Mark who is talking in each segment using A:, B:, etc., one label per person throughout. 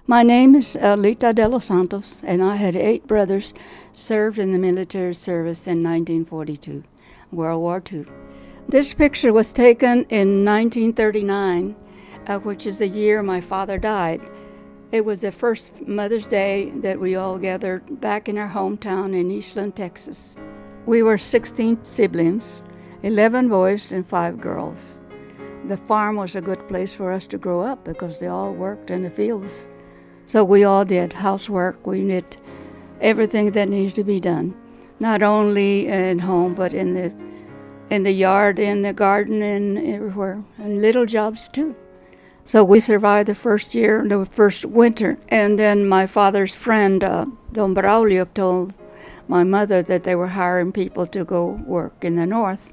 A: My name is Lita de los Santos, and I had 8 brothers served in the military service in 1942, World War II. This picture was taken in 1939, which is the year my father died. It was the first Mother's Day that we all gathered back in our hometown in Eastland, Texas. We were 16 siblings, 11 boys and 5 girls. The farm was a good place for us to grow up because they all worked in the fields. So we all did housework. We did everything that needed to be done, not only at home but in the yard, in the garden, and everywhere, and little jobs too. So we survived the first year, the first winter, and then my father's friend, Don Braulio, told my mother that they were hiring people to go work in the north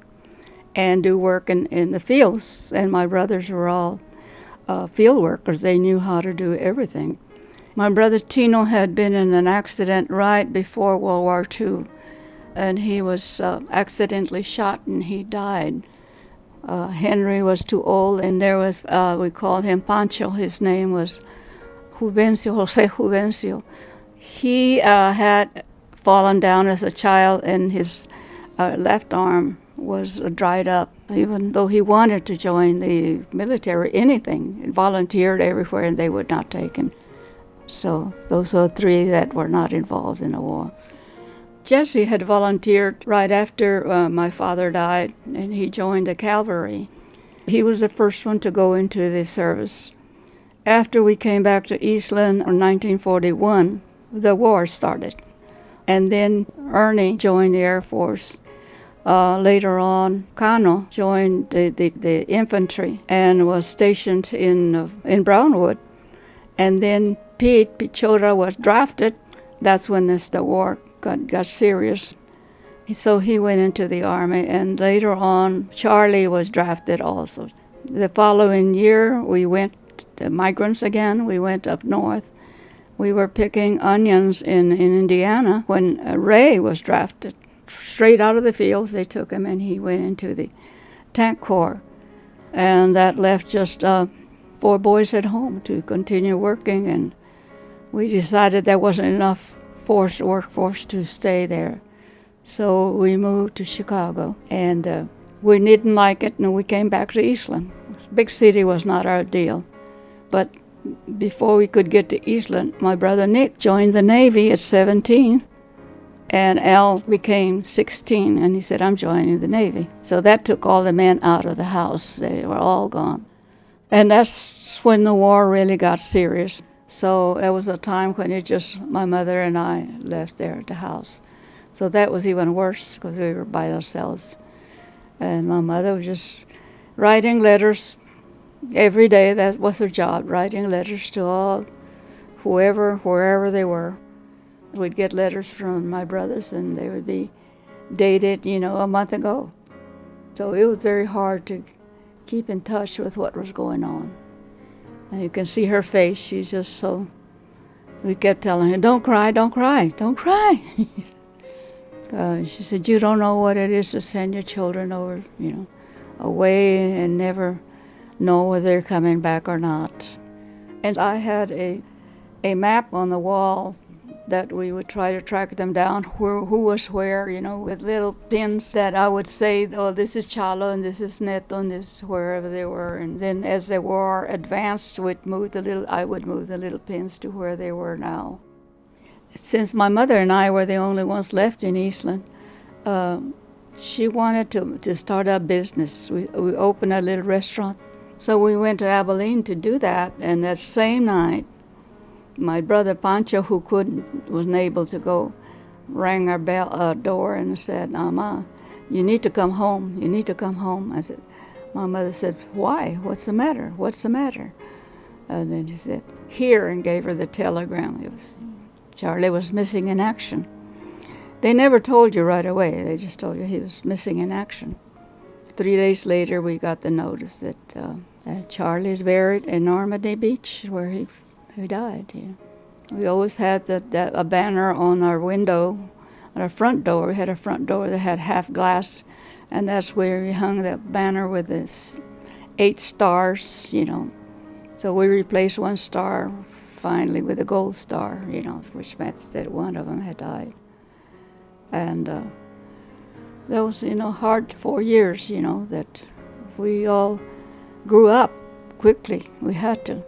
A: and do work in the fields, and my brothers were all field workers. They knew how to do everything. My brother Tino had been in an accident right before World War II, and he was accidentally shot and he died. Henry was too old, and there was, we called him Pancho. His name was Jose Juvencio. He had fallen down as a child, and his left arm was dried up, even though he wanted to join the military, anything. He volunteered everywhere, and they would not take him. So those are 3 that were not involved in the war. Jesse had volunteered right after my father died, and he joined the cavalry. He was the first one to go into the service. After we came back to Eastland in 1941, the war started. And then Ernie joined the Air Force. Later on, Cano joined the infantry and was stationed in Brownwood. And then Pete Pichota was drafted. That's when the war got serious. So he went into the Army, and later on, Charlie was drafted also. The following year, we went to migrants again. We went up north. We were picking onions in Indiana when Ray was drafted. Straight out of the fields, they took him, and he went into the tank corps. And that left just 4 boys at home to continue working, and we decided there wasn't enough workforce to stay there. So we moved to Chicago, and we didn't like it, and we came back to Eastland. Big city was not our deal. But before we could get to Eastland, my brother Nick joined the Navy at 17, and Al became 16, and he said, I'm joining the Navy. So that took all the men out of the house. They were all gone. And that's when the war really got serious. So there was a time when my mother and I left there at the house. So that was even worse because we were by ourselves. And my mother was just writing letters every day. That was her job, writing letters to all, wherever they were. We'd get letters from my brothers, and they would be dated, a month ago. So it was very hard to keep in touch with what was going on. And you can see her face. She's just so... We kept telling her, don't cry, don't cry, don't cry. She said, you don't know what it is to send your children over, away and never know whether they're coming back or not. And I had a map on the wall that we would try to track them down, who was where, with little pins that I would say, oh, this is Chalo, and this is Neto, and this is wherever they were. And then as the war advanced, I would move the little pins to where they were now. Since my mother and I were the only ones left in Eastland, she wanted to start a business. We opened a little restaurant. So we went to Abilene to do that, and that same night, my brother Pancho, who wasn't able to go, rang our door and said, Ma, you need to come home. You need to come home. I said, my mother said, why? What's the matter? What's the matter? And then he said, here, and gave her the telegram. Charlie was missing in action. They never told you right away. They just told you he was missing in action. 3 days later, we got the notice that Charlie is buried in Normandy Beach, where he died. We always had a banner on our window, on our front door. We had a front door that had half glass, and that's where we hung that banner with the 8 stars, So we replaced 1 star finally with a gold star, you know, which meant that one of them had died. And that was, you know, hard 4 years, you know, that we all grew up quickly. We had to.